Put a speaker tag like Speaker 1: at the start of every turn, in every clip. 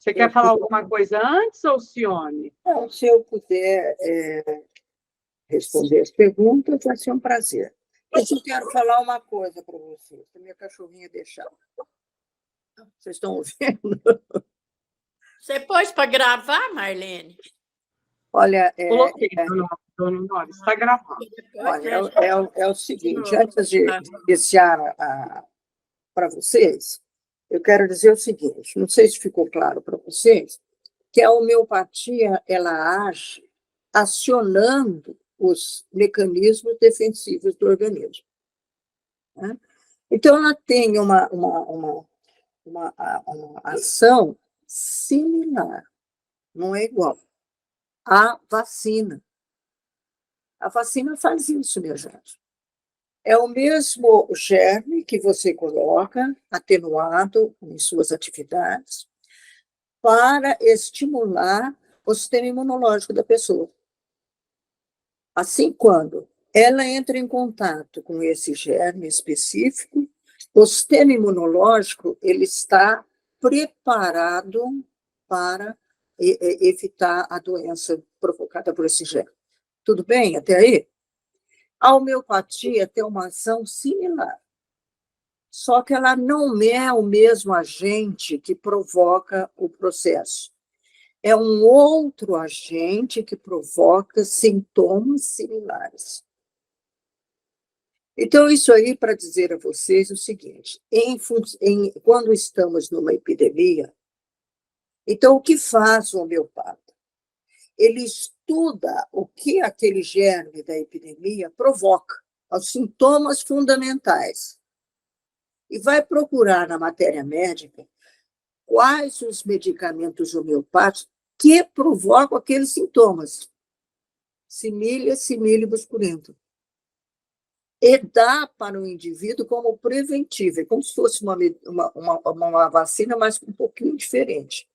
Speaker 1: Você quer falar alguma coisa antes, Alcione?
Speaker 2: Não, se eu puder responder as perguntas, vai ser um prazer. Mas eu quero falar uma coisa para vocês. A minha cachorrinha deixar. Vocês estão ouvindo?
Speaker 3: Você pôs para gravar, Marlene?
Speaker 2: Olha,
Speaker 1: Coloquei, dona Nora, está gravando.
Speaker 2: Olha, é o seguinte, antes de iniciar para vocês, eu quero dizer o seguinte, não sei se ficou claro para vocês, que a homeopatia, ela age acionando os mecanismos defensivos do organismo. Né? Então, ela tem uma ação similar, não é igual, à vacina. A vacina faz isso, minha gente. É o mesmo germe que você coloca, atenuado em suas atividades, para estimular o sistema imunológico da pessoa. Assim, quando ela entra em contato com esse germe específico, o sistema imunológico ele está preparado para evitar a doença provocada por esse germe. Tudo bem até aí? A homeopatia tem uma ação similar, só que ela não é o mesmo agente que provoca o processo. É um outro agente que provoca sintomas similares. Então, isso aí para dizer a vocês o seguinte, quando estamos numa epidemia, então o que faz o homeopata? Ele estuda o que aquele germe da epidemia provoca, os sintomas fundamentais, e vai procurar na matéria médica quais os medicamentos homeopáticos que provocam aqueles sintomas. Similia similibus curentur. E dá para o indivíduo como preventivo, é como se fosse uma vacina, mas um pouquinho diferente.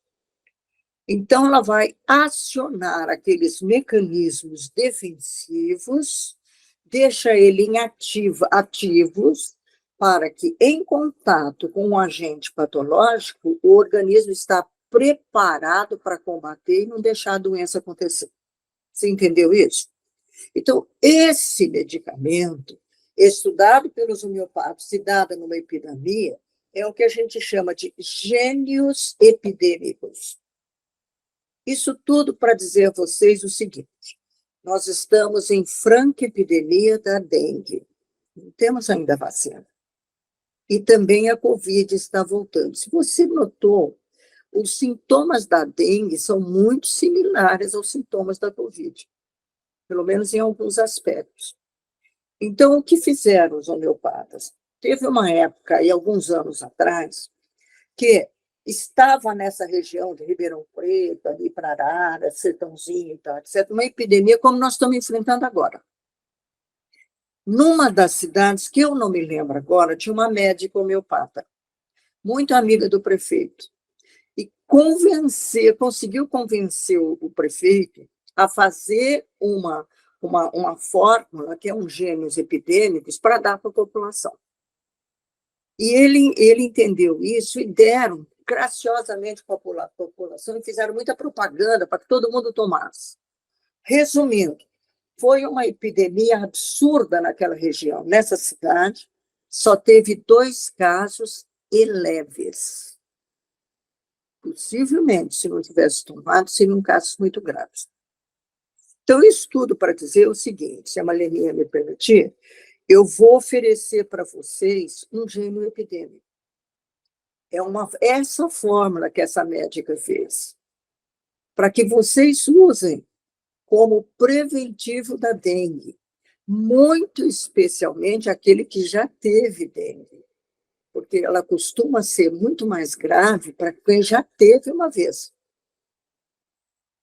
Speaker 2: Então, ela vai acionar aqueles mecanismos defensivos, deixa ele em ativos, para que, em contato com um agente patológico, o organismo está preparado para combater e não deixar a doença acontecer. Você entendeu isso? Então, esse medicamento, estudado pelos homeopatas e dado numa epidemia, é o que a gente chama de gênios epidêmicos. Isso tudo para dizer a vocês o seguinte, nós estamos em franca epidemia da dengue, não temos ainda vacina. E também a Covid está voltando. Se você notou, os sintomas da dengue são muito similares aos sintomas da Covid, pelo menos em alguns aspectos. Então, o que fizeram os homeopatas? Teve uma época, aí, alguns anos atrás, que estava nessa região de Ribeirão Preto, ali para Arara, Sertãozinho e tal, etc., uma epidemia como nós estamos enfrentando agora. Numa das cidades, que eu não me lembro agora, tinha uma médica homeopata, muito amiga do prefeito, e conseguiu convencer o prefeito a fazer uma fórmula, que é um gênios epidêmicos, para dar para a população. E ele entendeu isso e deram graciosamente para a população e fizeram muita propaganda para que todo mundo tomasse. Resumindo, foi uma epidemia absurda naquela região. Nessa cidade, só teve 2 casos e leves. Possivelmente, se não tivesse tomado, seriam casos muito graves. Então, isso tudo para dizer o seguinte, se a Marlene me permitir, eu vou oferecer para vocês um gênio epidêmico. Essa fórmula que essa médica fez, para que vocês usem como preventivo da dengue, muito especialmente aquele que já teve dengue, porque ela costuma ser muito mais grave para quem já teve uma vez.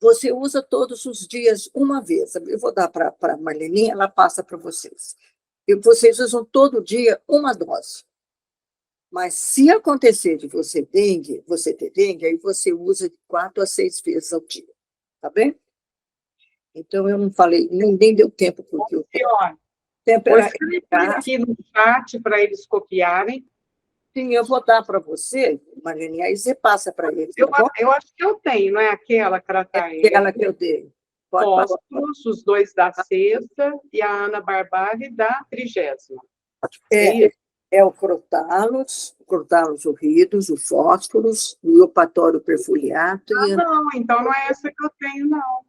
Speaker 2: Você usa todos os dias uma vez. Eu vou dar para a Marlene, ela passa para vocês. E vocês usam todo dia uma dose. Mas se acontecer de você ter dengue, aí você usa de 4 a 6 vezes ao dia. Tá bem? Então, eu não falei, nem deu tempo, porque o tempo
Speaker 1: era... Vou escrever aqui no chat para eles copiarem.
Speaker 2: Sim, eu vou dar para você, Marlene, aí você passa para ele.
Speaker 1: Eu,
Speaker 2: Tá bom?
Speaker 1: eu acho que eu tenho, não é aquela
Speaker 2: É
Speaker 1: Cratae?
Speaker 2: aquela que eu dei. Pode passar.
Speaker 1: Fósforos, os 2 da sexta, e a Ana Barbari da 30ª.
Speaker 2: É,
Speaker 1: isso?
Speaker 2: é o crotalos urridos, o fósforos, o iopatório perfoliato e
Speaker 1: Não, então não é essa que eu tenho, não.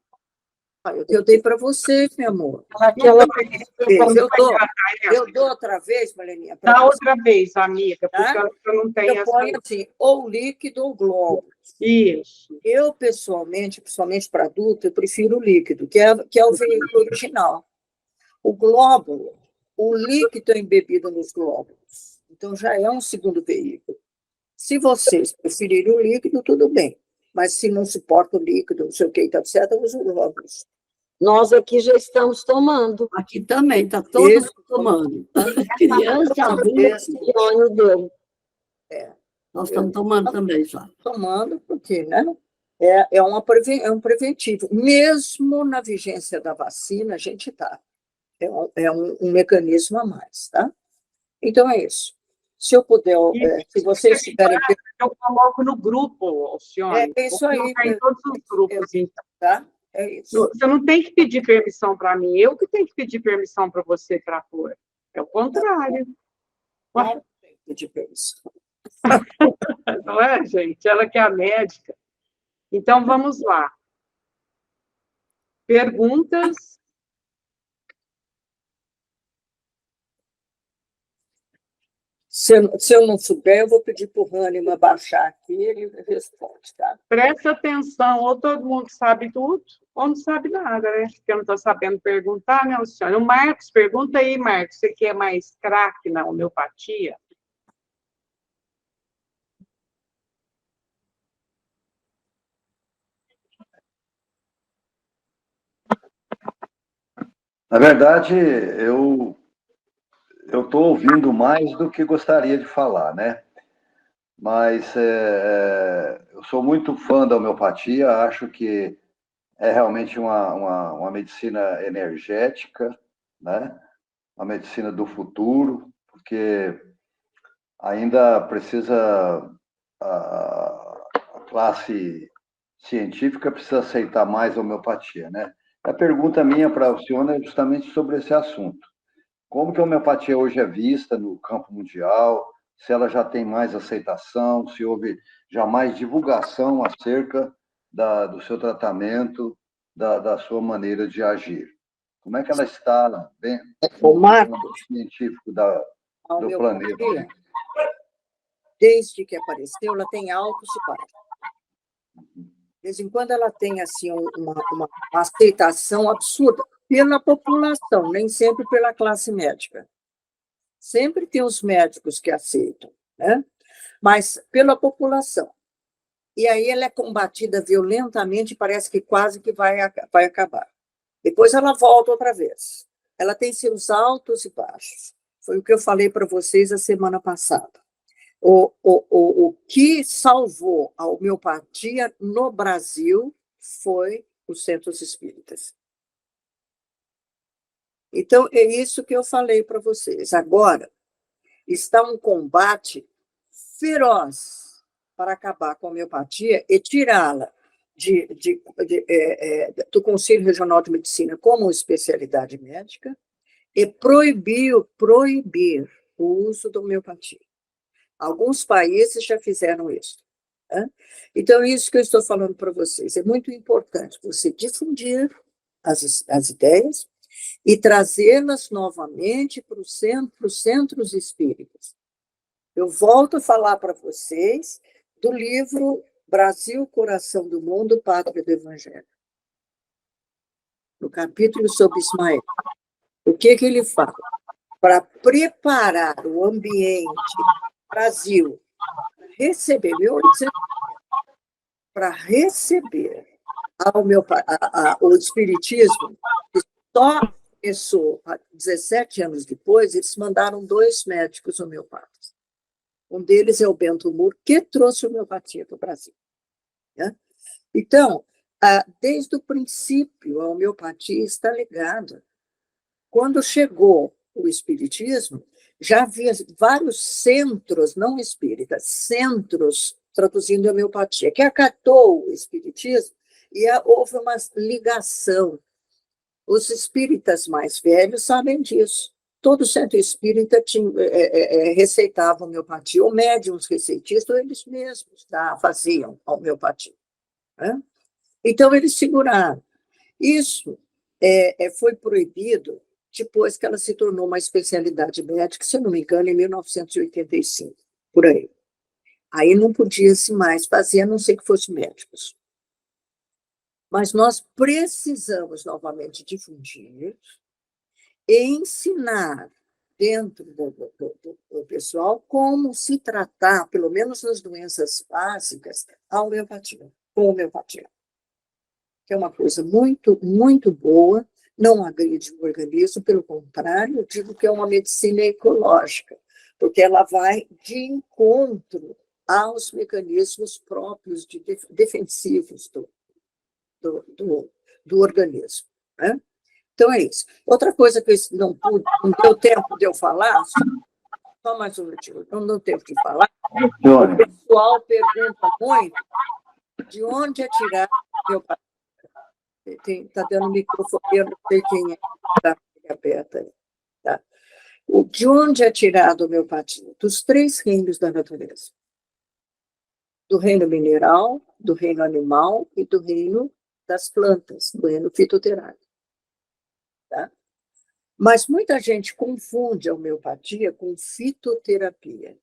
Speaker 2: eu dei para você, meu amor.
Speaker 1: Aquela
Speaker 2: Eu dou outra vez, Maleninha, para
Speaker 1: da
Speaker 2: você.
Speaker 1: outra vez, amiga, porque
Speaker 2: Tá?
Speaker 1: eu não tenho
Speaker 2: Eu
Speaker 1: essa.
Speaker 2: ponho assim, ou líquido ou globo.
Speaker 1: Isso.
Speaker 2: Eu, pessoalmente, principalmente para adulto, eu prefiro o líquido, que é o veículo original. O glóbulo, o líquido é embebido nos glóbulos. Então, já é um segundo veículo. Se vocês preferirem o líquido, tudo bem. Mas se não suporta o líquido, não sei o que, etc., usa o glóbulos.
Speaker 4: Nós aqui já estamos tomando.
Speaker 5: Aqui também, está todo
Speaker 2: Isso.
Speaker 5: mundo tomando. Tanto criança, adulto,
Speaker 4: Cione deu.
Speaker 5: nós estamos tomando também já.
Speaker 2: Tomando, porque, né? É um preventivo. Mesmo na vigência da vacina, a gente está. É um mecanismo a mais, tá? Então, é isso. Se eu puder, se vocês tiverem...
Speaker 1: Eu coloco no grupo, Alcione.
Speaker 2: É isso aí.
Speaker 1: Vou colocar em todos os grupos, então.
Speaker 2: Tá? É isso.
Speaker 1: Você não tem que pedir permissão para mim, eu que tenho que pedir permissão para você para pôr. É o contrário.
Speaker 2: Não tem que pedir permissão.
Speaker 1: Não é, gente? Ela que é a médica. Então, vamos lá. Perguntas?
Speaker 2: Se eu não souber, eu vou pedir para o Hahnemann baixar aqui, ele responde, tá?
Speaker 1: Presta atenção, ou todo mundo sabe tudo, ou não sabe nada, né? Porque não está sabendo perguntar, né, Luciano? O Marcos, pergunta aí, Marcos, você que é mais craque na homeopatia?
Speaker 6: Na verdade, eu estou ouvindo mais do que gostaria de falar, né? Mas eu sou muito fã da homeopatia, acho que é realmente uma medicina energética, né? Uma medicina do futuro, porque ainda precisa, a classe científica precisa aceitar mais a homeopatia, né? A pergunta minha para a senhora é justamente sobre esse assunto. Como que a homeopatia hoje é vista no campo mundial? Se ela já tem mais aceitação, se houve já mais divulgação acerca do seu tratamento, da sua maneira de agir. Como é que ela está dentro
Speaker 2: O
Speaker 6: do
Speaker 2: Marcos,
Speaker 6: campo científico
Speaker 2: a
Speaker 6: do planeta?
Speaker 2: homeopatia, desde que apareceu, ela tem altos e baixos. De vez em quando ela tem assim, uma aceitação absurda pela população, nem sempre pela classe médica. Sempre tem os médicos que aceitam, né? Mas pela população. E aí ela é combatida violentamente, parece que quase que vai acabar. Depois ela volta outra vez. Ela tem seus altos e baixos. Foi o que eu falei para vocês a semana passada. O que salvou a homeopatia no Brasil foi os centros espíritas. Então, é isso que eu falei para vocês. Agora, está um combate feroz para acabar com a homeopatia e tirá-la do Conselho Regional de Medicina como especialidade médica e proibir o uso da homeopatia. Alguns países já fizeram isso. Né? Então, é isso que eu estou falando para vocês. É muito importante você difundir as ideias e trazê-las novamente para os centros espíritas. Eu volto a falar para vocês do livro Brasil, Coração do Mundo, Pátria do Evangelho. No capítulo sobre Ismael. O que ele fala? Para preparar o ambiente Brasil receber, para receber o espiritismo, que só começou 17 anos depois, eles mandaram 2 médicos homeopatas. Um deles é o Bento Moore, que trouxe a homeopatia para o Brasil. Né? Então, desde o princípio, a homeopatia está ligada. Quando chegou o espiritismo, já havia vários centros, não espíritas, centros traduzindo a homeopatia, que acatou o espiritismo e houve uma ligação. Os espíritas mais velhos sabem disso. Todo centro espírita receitava homeopatia, ou médiuns receitistas, ou eles mesmos faziam a homeopatia. Né? Então, eles seguraram. Isso foi proibido depois que ela se tornou uma especialidade médica, se eu não me engano, em 1985, por aí. Aí não podia-se mais fazer, a não ser que fossem médicos. Mas nós precisamos novamente difundir e ensinar dentro do pessoal como se tratar, pelo menos nas doenças básicas, a homeopatia, com homeopatia. Que é uma coisa muito, muito boa, não agride o organismo, pelo contrário, eu digo que é uma medicina ecológica, porque ela vai de encontro aos mecanismos próprios defensivos do organismo. Né? Então, é isso. Outra coisa que não deu tempo de eu falar, só mais um minutinho, não deu tempo de falar, o pessoal pergunta muito de onde é tirar meu paciente. Está dando microfone, eu não sei quem é, está aberta aí. Tá? De onde é tirado a homeopatia? Dos 3 reinos da natureza. Do reino mineral, do reino animal e do reino das plantas, do reino fitoterápico. Tá? Mas muita gente confunde a homeopatia com fitoterapia.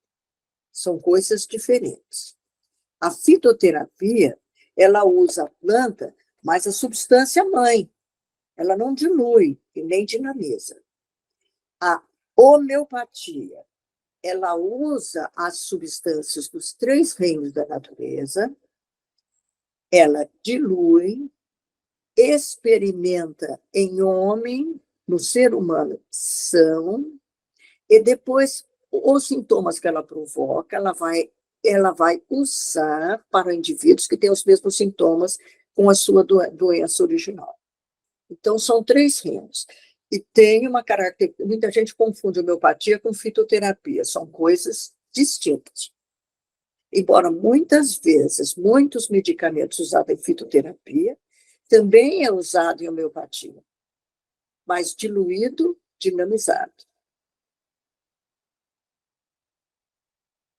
Speaker 2: São coisas diferentes. A fitoterapia, ela usa a planta, mas a substância mãe, ela não dilui e nem dinamiza. A homeopatia, ela usa as substâncias dos 3 reinos da natureza, ela dilui, experimenta em homem, no ser humano são, e depois os sintomas que ela provoca, ela vai usar para indivíduos que têm os mesmos sintomas com a sua doença original. Então, são 3 reinos. E tem uma característica, muita gente confunde homeopatia com fitoterapia, são coisas distintas. Embora muitas vezes, muitos medicamentos usados em fitoterapia, também é usado em homeopatia, mas diluído, dinamizado.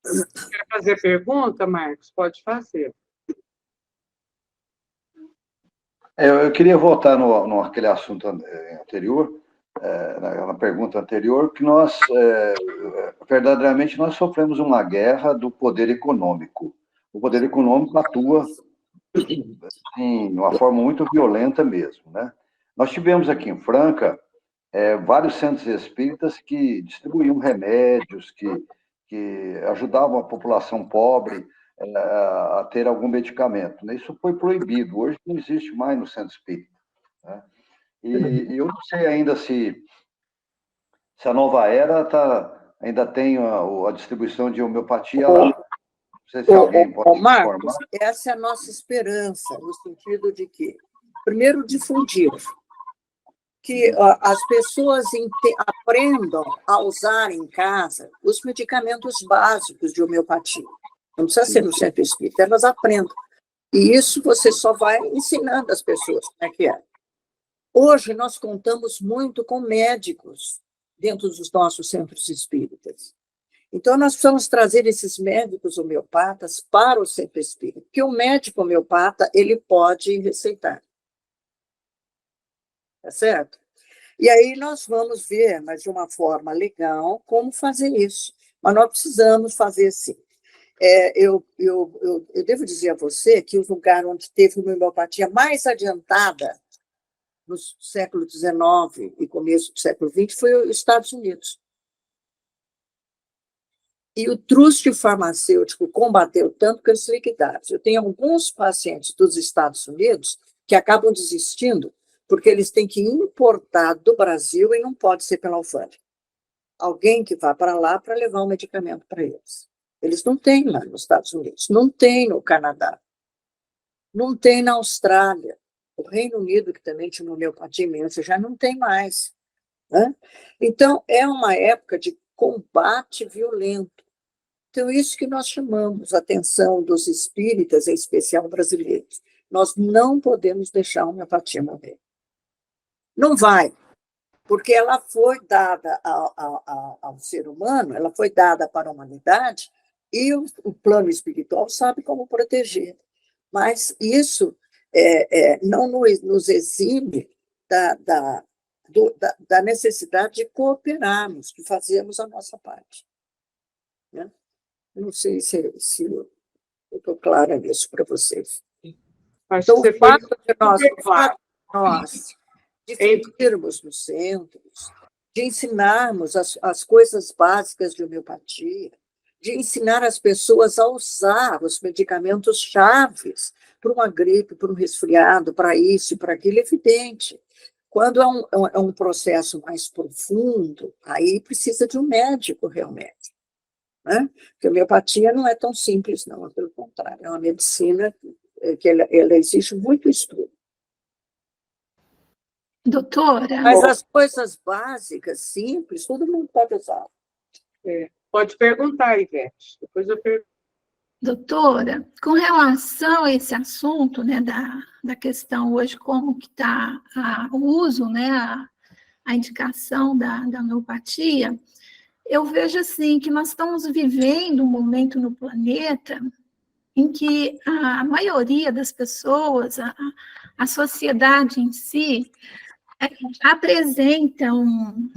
Speaker 1: Quer fazer pergunta, Marcos? Pode fazer.
Speaker 6: Eu queria voltar naquele assunto anterior, na pergunta anterior, que nós, verdadeiramente, nós sofremos uma guerra do poder econômico. O poder econômico atua de uma forma muito violenta mesmo, né? Nós tivemos aqui em Franca vários centros espíritas que distribuíam remédios, que ajudavam a população pobre a ter algum medicamento. Isso foi proibido, hoje não existe mais no centro espírita. Né? E eu não sei ainda se a Nova Era ainda tem a distribuição de homeopatia lá. Não sei se alguém pode
Speaker 2: Marcos,
Speaker 6: informar.
Speaker 2: essa é a nossa esperança, no sentido de que, primeiro, difundir, que as pessoas aprendam a usar em casa os medicamentos básicos de homeopatia. Não precisa ser no centro espírita, elas aprendam. E isso você só vai ensinando as pessoas como é que é. Hoje, nós contamos muito com médicos dentro dos nossos centros espíritas. Então, nós precisamos trazer esses médicos homeopatas para o centro espírita, porque o médico homeopata, ele pode receitar. Tá certo? E aí nós vamos ver, mas de uma forma legal, como fazer isso. Mas nós precisamos fazer sim. Eu devo dizer a você que o lugar onde teve uma homeopatia mais adiantada no século XIX e começo do século XX foi os Estados Unidos. E o truste farmacêutico combateu tanto que eles liquidaram. Eu tenho alguns pacientes dos Estados Unidos que acabam desistindo porque eles têm que importar do Brasil e não pode ser pela alfândega. Alguém que vá para lá para levar o medicamento para eles. Eles não têm lá nos Estados Unidos, não tem no Canadá, não tem na Austrália. O Reino Unido, que também tinha uma homeopatia imensa, já não tem mais. Né? Então, é uma época de combate violento. Então, isso que nós chamamos a atenção dos espíritas, em especial brasileiros. Nós não podemos deixar a homeopatia morrer. Não vai, porque ela foi dada ao ser humano, ela foi dada para a humanidade, e o plano espiritual sabe como proteger. Mas isso não nos exime da necessidade de cooperarmos, de fazermos a nossa parte. Né? Não sei se eu estou clara nisso para vocês.
Speaker 1: Acho
Speaker 2: Então,
Speaker 1: que
Speaker 2: o
Speaker 1: você foi
Speaker 2: fato de
Speaker 1: super claro.
Speaker 2: nós difundirmos no centro, de ensinarmos as coisas básicas de homeopatia, de ensinar as pessoas a usar os medicamentos chaves para uma gripe, para um resfriado, para isso e para aquilo, é evidente. Quando é um processo mais profundo, aí precisa de um médico, realmente. Né? Porque a homeopatia não é tão simples, não, pelo contrário, é uma medicina que ela exige muito estudo.
Speaker 7: Doutora,
Speaker 2: Mas as coisas básicas, simples, todo mundo pode usar.
Speaker 1: Pode perguntar, Ivete. Depois eu pergunto.
Speaker 7: doutora, com relação a esse assunto, né, da questão hoje, como que está o uso, né, a indicação da homeopatia, eu vejo assim que nós estamos vivendo um momento no planeta em que a maioria das pessoas, a sociedade em si, apresenta um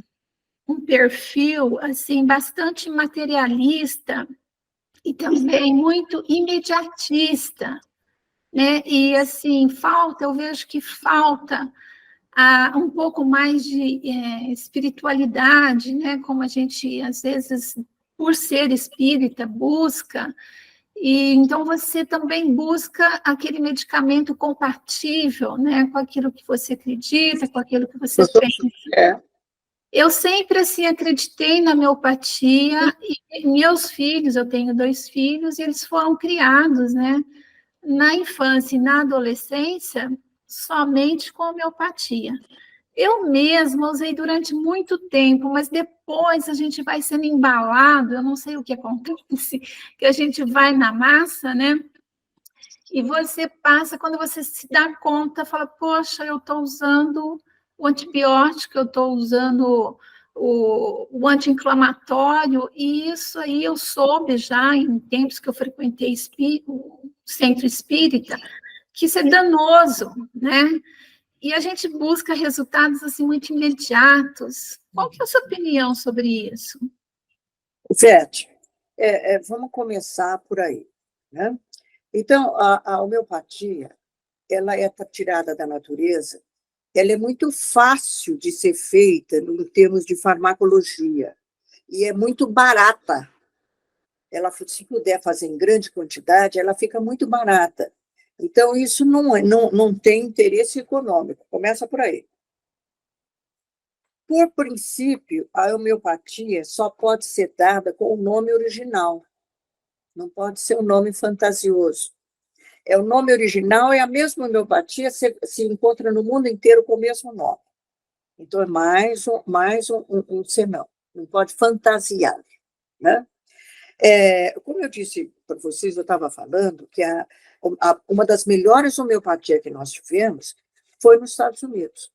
Speaker 7: perfil assim bastante materialista e também muito imediatista, né? E assim eu vejo que falta um pouco mais de espiritualidade, né? Como a gente às vezes, por ser espírita, busca. E então você também busca aquele medicamento compatível, né? Com aquilo que você acredita, com aquilo que você pensa. Eu sempre, assim, acreditei na homeopatia, e meus filhos, eu tenho 2 filhos, e eles foram criados, né, na infância e na adolescência, somente com homeopatia. Eu mesma usei durante muito tempo, mas depois a gente vai sendo embalado, eu não sei o que acontece, que a gente vai na massa, né, e você passa, quando você se dá conta, fala, poxa, eu estou usando o antibiótico, eu estou usando o anti-inflamatório, e isso aí eu soube já em tempos que eu frequentei o centro espírita, que isso é danoso, né? E a gente busca resultados assim muito imediatos. Qual que é a sua opinião sobre isso?
Speaker 2: Ivete, vamos começar por aí. Né? Então, a homeopatia, ela é tirada da natureza, ela é muito fácil de ser feita em termos de farmacologia, e é muito barata. Ela, se puder fazer em grande quantidade, ela fica muito barata. Então, isso não tem interesse econômico, começa por aí. Por princípio, a homeopatia só pode ser dada com o nome original, não pode ser um nome fantasioso. O nome original é a mesma homeopatia, se encontra no mundo inteiro com o mesmo nome. Então, é mais um senão, não pode fantasiar. Né? Como eu disse para vocês, eu estava falando que uma das melhores homeopatias que nós tivemos foi nos Estados Unidos.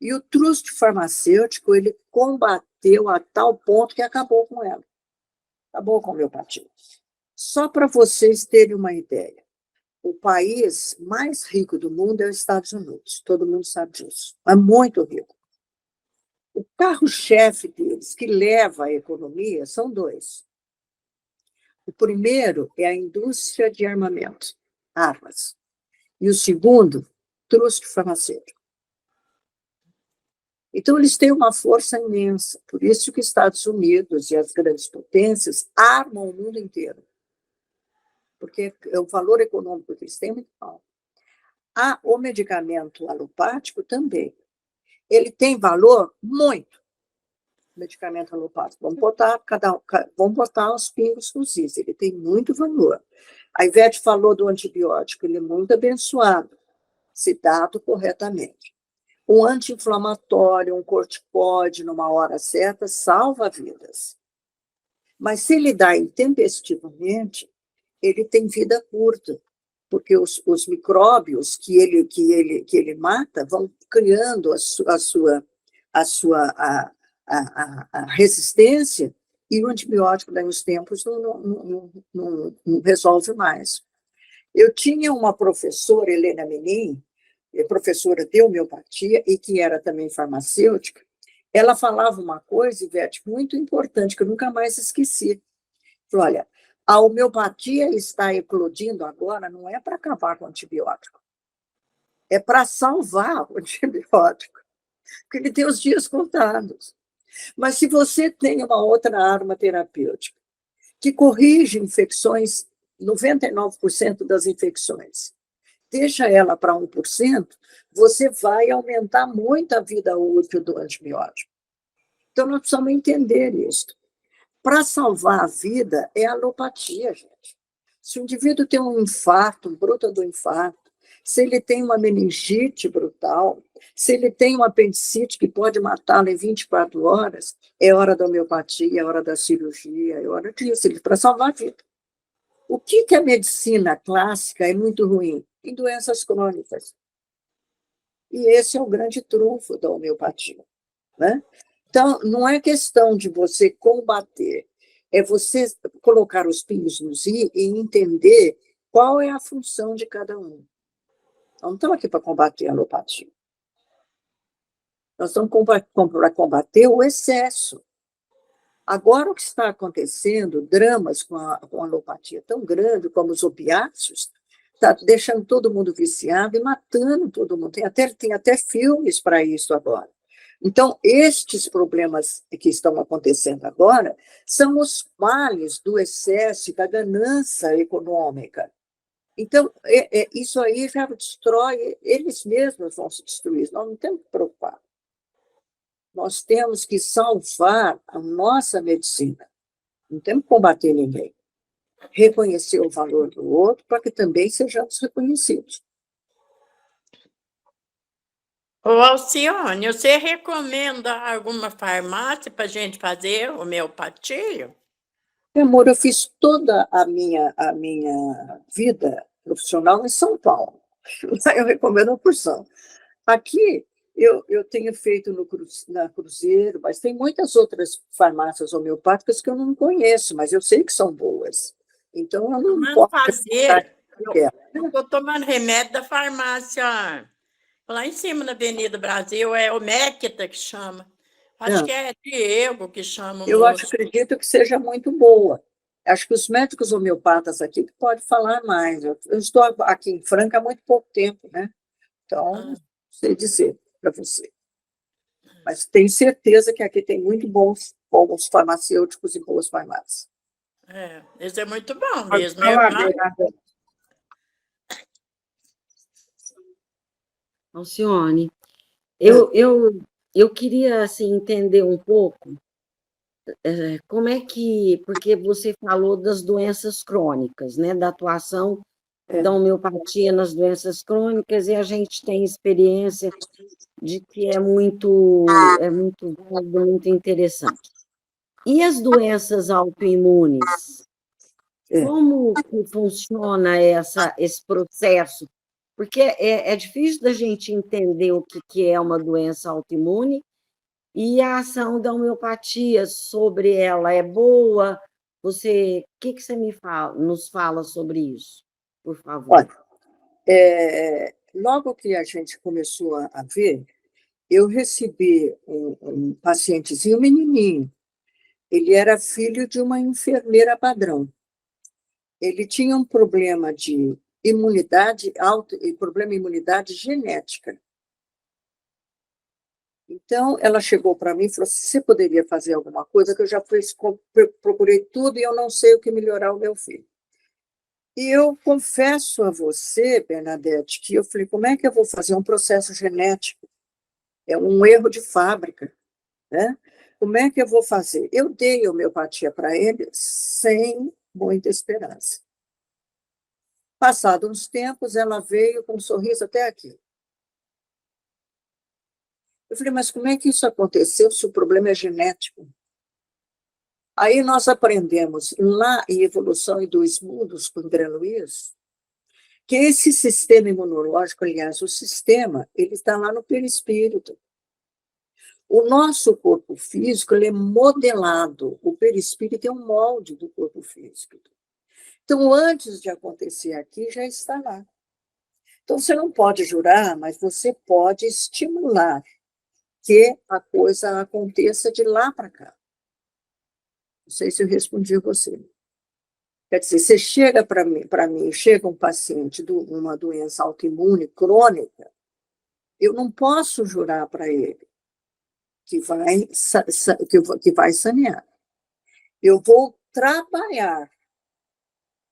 Speaker 2: E o truste farmacêutico, ele combateu a tal ponto que acabou com ela. Acabou com a homeopatia. Só para vocês terem uma ideia, o país mais rico do mundo é os Estados Unidos, todo mundo sabe disso, é muito rico. O carro-chefe deles, que leva a economia, são 2. O primeiro é a indústria de armamento, armas, e o segundo, truste farmacêutico. Então, eles têm uma força imensa, por isso que os Estados Unidos e as grandes potências armam o mundo inteiro. Porque o valor econômico que eles têm é muito alto. O medicamento alopático também. Ele tem valor muito. O medicamento alopático. Vamos botar os pingos nos is. Ele tem muito valor. A Ivete falou do antibiótico. Ele é muito abençoado, se dado corretamente. Um anti-inflamatório, um corticoide, numa hora certa, salva vidas. Mas se ele dá intempestivamente, ele tem vida curta, porque os micróbios que ele mata vão criando a resistência, e o antibiótico, daí uns tempos, não resolve mais. Eu tinha uma professora, Helena Menin, professora de homeopatia, e que era também farmacêutica. Ela falava uma coisa, Ivete, muito importante, que eu nunca mais esqueci. Falou, olha, a homeopatia está eclodindo agora, não é para acabar com o antibiótico, é para salvar o antibiótico, porque ele tem os dias contados. Mas se você tem uma outra arma terapêutica que corrige infecções, 99% das infecções, deixa ela para 1%, você vai aumentar muito a vida útil do antibiótico. Então, nós precisamos entender isso. Para salvar a vida é a alopatia, gente. Se o indivíduo tem um infarto, um bruto do infarto, se ele tem uma meningite brutal, se ele tem uma apendicite que pode matá-lo em 24 horas, é hora da homeopatia, é hora da cirurgia, é hora disso, para salvar a vida. O que a medicina clássica é muito ruim? Em doenças crônicas. E esse é o grande trunfo da homeopatia, né? Então, não é questão de você combater, é você colocar os pingos nos i e entender qual é a função de cada um. Nós não estamos aqui para combater a alopatia. Nós estamos para combater o excesso. Agora, o que está acontecendo, dramas com a alopatia tão grande como os opiáceos, está deixando todo mundo viciado e matando todo mundo. Tem até filmes para isso agora. Então, estes problemas que estão acontecendo agora são os males do excesso, da ganância econômica. Então, isso aí já destrói, eles mesmos vão se destruir, nós não temos que preocupar. Nós temos que salvar a nossa medicina, não temos que combater ninguém. Reconhecer o valor do outro para que também sejamos reconhecidos.
Speaker 3: Ô, Alcione, você recomenda alguma farmácia para a gente fazer homeopatia?
Speaker 2: Meu amor, eu fiz toda a minha vida profissional em São Paulo. Eu recomendo uma porção. Aqui, eu tenho feito na Cruzeiro, mas tem muitas outras farmácias homeopáticas que eu não conheço, mas eu sei que são boas. Então, eu não posso
Speaker 3: fazer. Eu estou tomando remédio da farmácia lá em cima na Avenida Brasil, é o Mequita que chama. Acho que é Diego que chama.
Speaker 2: Eu acredito que seja muito boa. Acho que os médicos homeopatas aqui podem falar mais. Eu estou aqui em Franca há muito pouco tempo, né? Então, não sei dizer para você. Mas tenho certeza que aqui tem muito bons farmacêuticos e boas farmácias.
Speaker 3: Isso é muito bom mesmo.
Speaker 4: Alcione, eu queria assim, entender um pouco como é que, porque você falou das doenças crônicas, né, da atuação da homeopatia nas doenças crônicas, e a gente tem experiência de que é muito válido, muito interessante. E as doenças autoimunes? Como que funciona esse processo? Porque é difícil da gente entender o que é uma doença autoimune e a ação da homeopatia sobre ela é boa? O que você nos fala sobre isso, por favor?
Speaker 2: Olha, logo que a gente começou a ver, eu recebi um pacientezinho, um menininho. Ele era filho de uma enfermeira padrão. Ele tinha um problema de imunidade genética. Então, ela chegou para mim e falou assim, você poderia fazer alguma coisa, que eu já procurei tudo e eu não sei o que melhorar o meu filho. E eu confesso a você, Bernadette, que eu falei, como é que eu vou fazer um processo genético? É um erro de fábrica, né? Como é que eu vou fazer? Eu dei homeopatia para ele sem muita esperança. Passado uns tempos, ela veio com um sorriso até aqui. Eu falei, mas como é que isso aconteceu se o problema é genético? Aí nós aprendemos lá em Evolução em Dois Mundos, com André Luiz, que esse sistema imunológico, aliás, o sistema, ele está lá no perispírito. O nosso corpo físico, ele é modelado, o perispírito é um molde do corpo físico. Então, antes de acontecer aqui, já está lá. Então, você não pode jurar, mas você pode estimular que a coisa aconteça de lá para cá. Não sei se eu respondi a você. Quer dizer, você chega para mim, chega um paciente de uma doença autoimune crônica, eu não posso jurar para ele que vai sanear. Eu vou trabalhar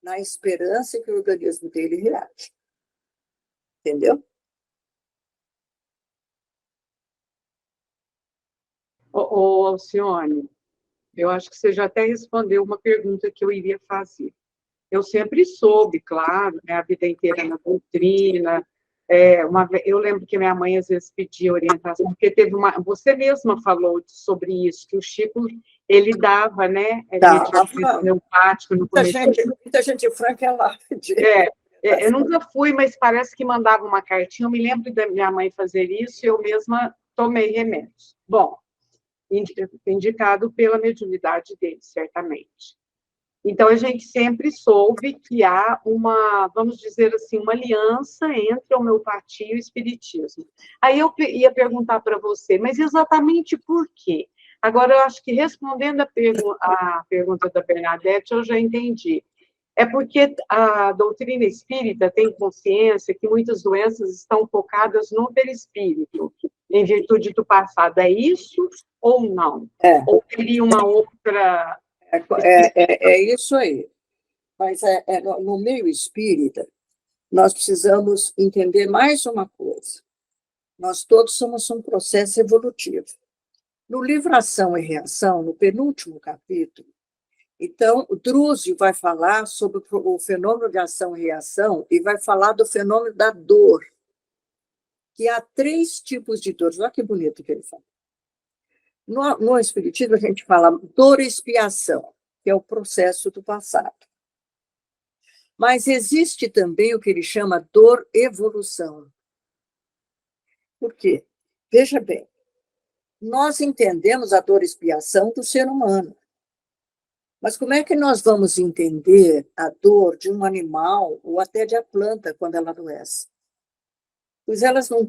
Speaker 2: na esperança que o organismo dele reage. Entendeu?
Speaker 1: Ô, Alcione, eu acho que você já até respondeu uma pergunta que eu iria fazer. Eu sempre soube, claro, né, a vida inteira na doutrina. Eu lembro que minha mãe às vezes pedia orientação, porque você mesma falou sobre isso, que o Chico ele dava, né, medicamento homeopático no começo.
Speaker 2: Muita gente franca é lá.
Speaker 1: Eu nunca fui, mas parece que mandava uma cartinha. Eu me lembro da minha mãe fazer isso e eu mesma tomei remédios. Bom, indicado pela mediunidade dele, certamente. Então, a gente sempre soube que há vamos dizer assim, uma aliança entre a homeopatia e o espiritismo. Aí eu ia perguntar para você, mas exatamente por quê? Agora, eu acho que respondendo a pergunta da Bernadette, eu já entendi. É porque a doutrina espírita tem consciência que muitas doenças estão focadas no perispírito, em virtude do passado. É isso ou não? Ou teria uma outra...
Speaker 2: É isso aí. Mas no meio espírita, nós precisamos entender mais uma coisa. Nós todos somos um processo evolutivo. No livro Ação e Reação, no penúltimo capítulo, então, o Drúzio vai falar sobre o fenômeno de ação e reação e vai falar do fenômeno da dor, que há 3 tipos de dores. Olha que bonito que ele fala. No Espiritismo, a gente fala dor e expiação, que é o processo do passado. Mas existe também o que ele chama dor-evolução. Por quê? Veja bem, nós entendemos a dor-expiação do ser humano. Mas como é que nós vamos entender a dor de um animal ou até de a planta quando ela adoece? Pois eles não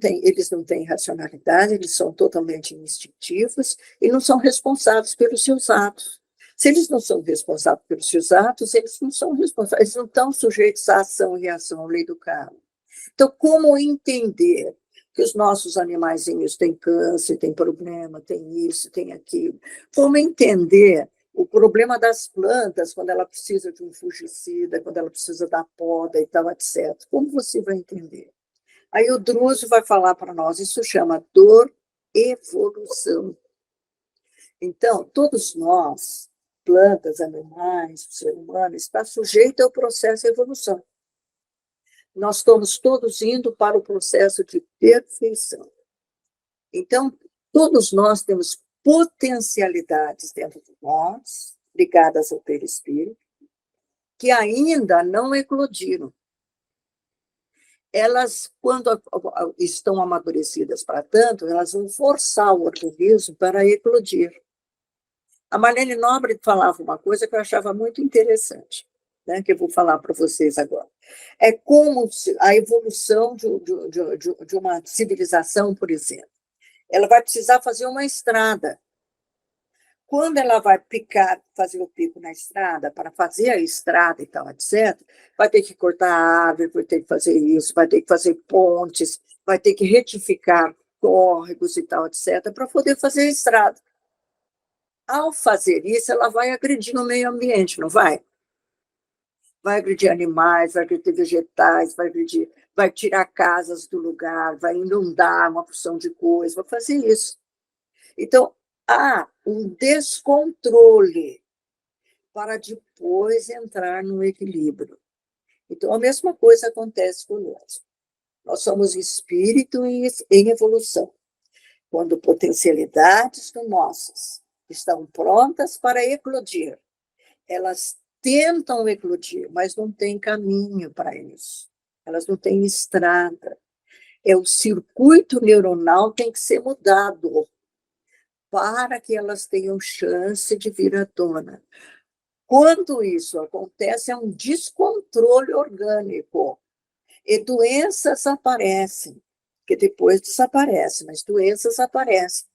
Speaker 2: têm racionalidade, eles são totalmente instintivos e não são responsáveis pelos seus atos. Se eles não são responsáveis pelos seus atos, eles não são responsáveis, eles não estão sujeitos à ação e reação, à lei do karma. Então, como entender que os nossos animaizinhos têm câncer, têm problema, têm isso, têm aquilo? Como entender o problema das plantas, quando ela precisa de um fungicida, quando ela precisa da poda e tal, etc. Como você vai entender? Aí o Drúzio vai falar para nós, isso chama dor-evolução. Então, todos nós, plantas, animais, o ser humano, está sujeito ao processo de evolução. Nós estamos todos indo para o processo de perfeição. Então, todos nós temos potencialidades dentro de nós, ligadas ao perispírito, que ainda não eclodiram. Elas, quando estão amadurecidas para tanto, elas vão forçar o organismo para eclodir. A Marlene Nobre falava uma coisa que eu achava muito interessante, né, que eu vou falar para vocês agora. É como a evolução de uma civilização, por exemplo. Ela vai precisar fazer uma estrada. Quando ela vai fazer o pico na estrada, para fazer a estrada e tal, etc., vai ter que cortar a árvore, vai ter que fazer isso, vai ter que fazer pontes, vai ter que retificar córregos e tal, etc., para poder fazer a estrada. Ao fazer isso, ela vai agredir o meio ambiente, não vai? Vai agredir animais, vai agredir vegetais, vai tirar casas do lugar, vai inundar uma porção de coisas, vai fazer isso. Então, há um descontrole para depois entrar no equilíbrio. Então, a mesma coisa acontece conosco. Nós somos espírito em evolução. quando potencialidades nossas estão prontas para eclodir, elas tentam eclodir, mas não tem caminho para isso. Elas não têm estrada. O circuito neuronal tem que ser mudado para que elas tenham chance de vir à tona. Quando isso acontece, é um descontrole orgânico. E doenças aparecem, que depois desaparecem, mas doenças aparecem.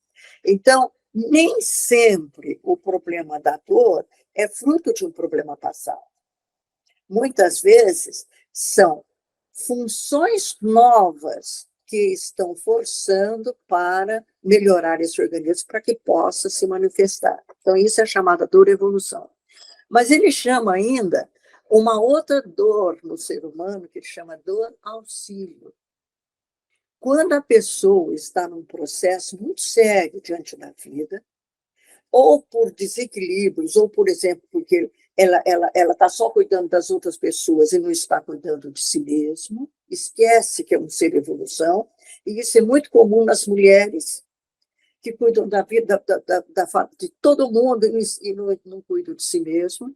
Speaker 2: Então, nem sempre o problema da dor é fruto de um problema passado. Muitas vezes são funções novas que estão forçando para melhorar esse organismo para que possa se manifestar. Então, isso é chamada dor evolução. Mas ele chama ainda uma outra dor no ser humano, que ele chama dor auxílio. Quando a pessoa está num processo muito sério diante da vida, ou por desequilíbrios, ou, por exemplo, porque ela está só cuidando das outras pessoas e não está cuidando de si mesmo, esquece que é um ser evolução, e isso é muito comum nas mulheres que cuidam da vida de todo mundo e não cuidam de si mesmo,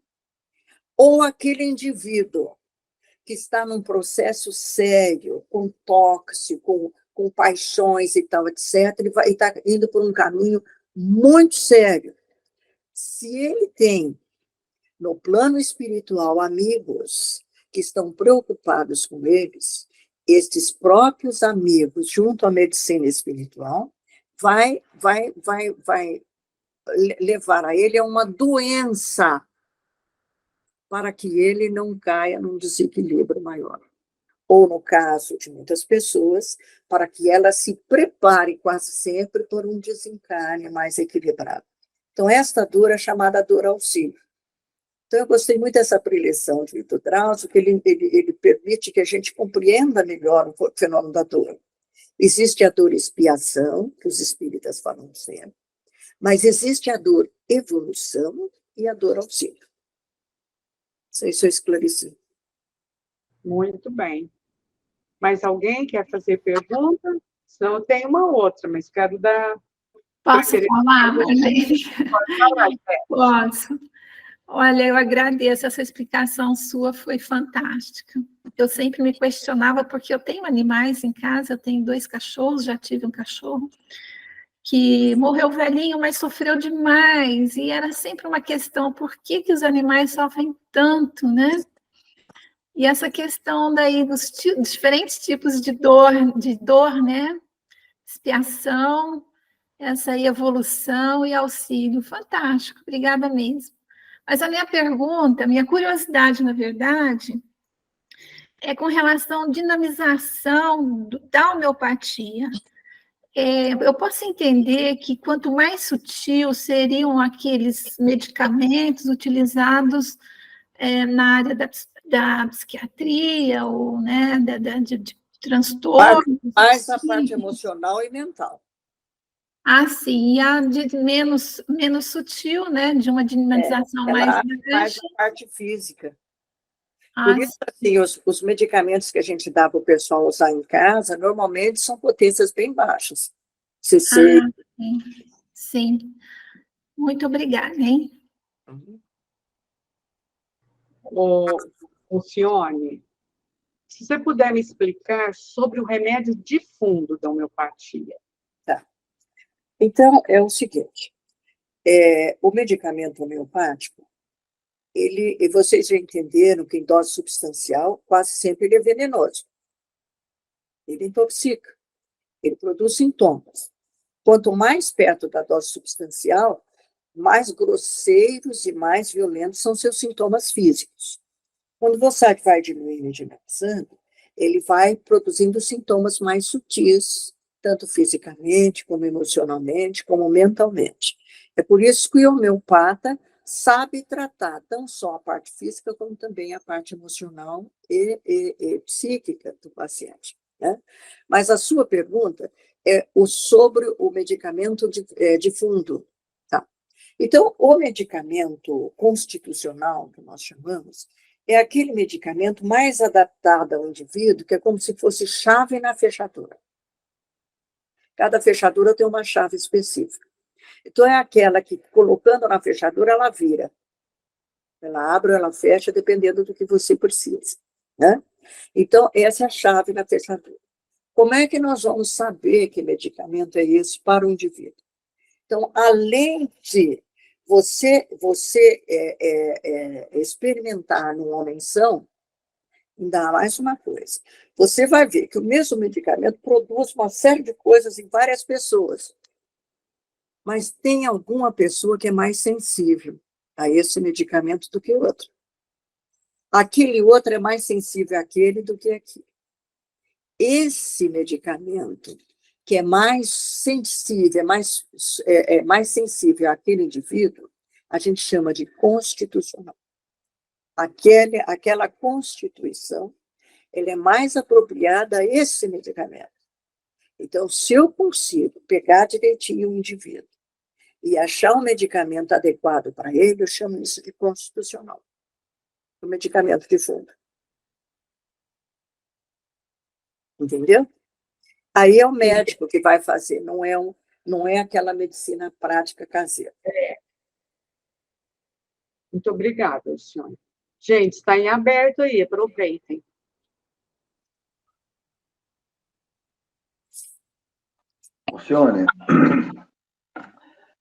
Speaker 2: ou aquele indivíduo que está num processo sério, com tóxico, com paixões e tal, etc., ele está indo por um caminho muito sério. Se ele tem, no plano espiritual, amigos que estão preocupados com eles, estes próprios amigos, junto à medicina espiritual, vai levar a ele a uma doença para que ele não caia num desequilíbrio maior. Ou, no caso de muitas pessoas, para que ela se prepare quase sempre por um desencarne mais equilibrado. Então, esta dor é chamada dor auxílio. Então, eu gostei muito dessa preleção de Vitor Drauzio, que ele permite que a gente compreenda melhor o fenômeno da dor. Existe a dor expiação, que os espíritas falam sempre, mas existe a dor evolução e a dor auxílio. Não sei se eu esclareci.
Speaker 1: Muito bem. Mais alguém quer fazer pergunta? Senão eu tenho uma outra, mas quero dar...
Speaker 7: Posso falar, Marlene?
Speaker 1: Pode falar,
Speaker 7: Posso. Olha, eu agradeço, essa explicação sua foi fantástica. Eu sempre me questionava, porque eu tenho animais em casa, eu tenho 2 cachorros, já tive um cachorro, que morreu velhinho, mas sofreu demais, e era sempre uma questão, por que os animais sofrem tanto, né? E essa questão daí dos diferentes tipos de dor, né? Expiação, essa aí evolução e auxílio, fantástico, obrigada mesmo. Mas a minha pergunta, minha curiosidade, na verdade, é com relação à dinamização da homeopatia. Eu posso entender que quanto mais sutil seriam aqueles medicamentos utilizados na área da psiquiatria ou, né, de transtornos.
Speaker 2: Mais a parte emocional e mental.
Speaker 7: Ah, sim, e a de menos sutil, né, de uma dinamização mais
Speaker 2: a parte física.
Speaker 7: Ah,
Speaker 2: Por isso, assim, os medicamentos que a gente dá para o pessoal usar em casa, normalmente são potências bem baixas. CC.
Speaker 7: Sim. Muito obrigada, hein?
Speaker 1: Alcione, se você puder me explicar sobre o remédio de fundo da homeopatia.
Speaker 2: Tá. Então, é o seguinte, o medicamento homeopático, e vocês já entenderam que em dose substancial, quase sempre ele é venenoso. Ele intoxica, ele produz sintomas. Quanto mais perto da dose substancial, mais grosseiros e mais violentos são seus sintomas físicos. Quando você vai diminuindo e dinamizando, ele vai produzindo sintomas mais sutis, tanto fisicamente, como emocionalmente, como mentalmente. É por isso que o homeopata sabe tratar não só a parte física, como também a parte emocional e psíquica do paciente, né? Mas a sua pergunta é sobre o medicamento de fundo. Tá? Então, o medicamento constitucional, que nós chamamos, é aquele medicamento mais adaptado ao indivíduo, que é como se fosse chave na fechadura. Cada fechadura tem uma chave específica. Então, é aquela que, colocando na fechadura, ela vira. Ela abre ou ela fecha, dependendo do que você precisa, né? Então, essa é a chave na fechadura. Como é que nós vamos saber que medicamento é esse para o indivíduo? Então, além de você experimentar numa menção, ainda há mais uma coisa. Você vai ver que o mesmo medicamento produz uma série de coisas em várias pessoas, mas tem alguma pessoa que é mais sensível a esse medicamento do que outro. Aquele outro é mais sensível àquele do que aquele. Esse medicamento, que é mais sensível, mais sensível àquele indivíduo, a gente chama de constitucional. Aquela constituição, ela é mais apropriada a esse medicamento. Então, se eu consigo pegar direitinho o indivíduo e achar um medicamento adequado para ele, eu chamo isso de constitucional. O medicamento de fundo. Entendeu? Aí é o médico que vai fazer, não é aquela medicina prática caseira.
Speaker 1: Muito obrigada, senhora. Gente, está em aberto aí, aproveitem.
Speaker 6: Alcione,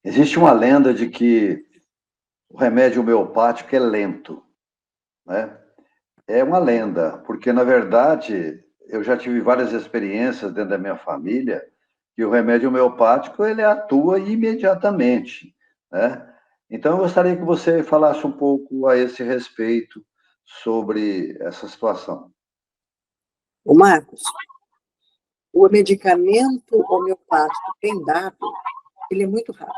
Speaker 6: existe uma lenda de que o remédio homeopático é lento, né? É uma lenda, porque, na verdade, eu já tive várias experiências dentro da minha família que o remédio homeopático, ele atua imediatamente, né? Então, eu gostaria que você falasse um pouco a esse respeito sobre essa situação.
Speaker 2: O Marcos, o medicamento homeopático bem dado, ele é muito rápido.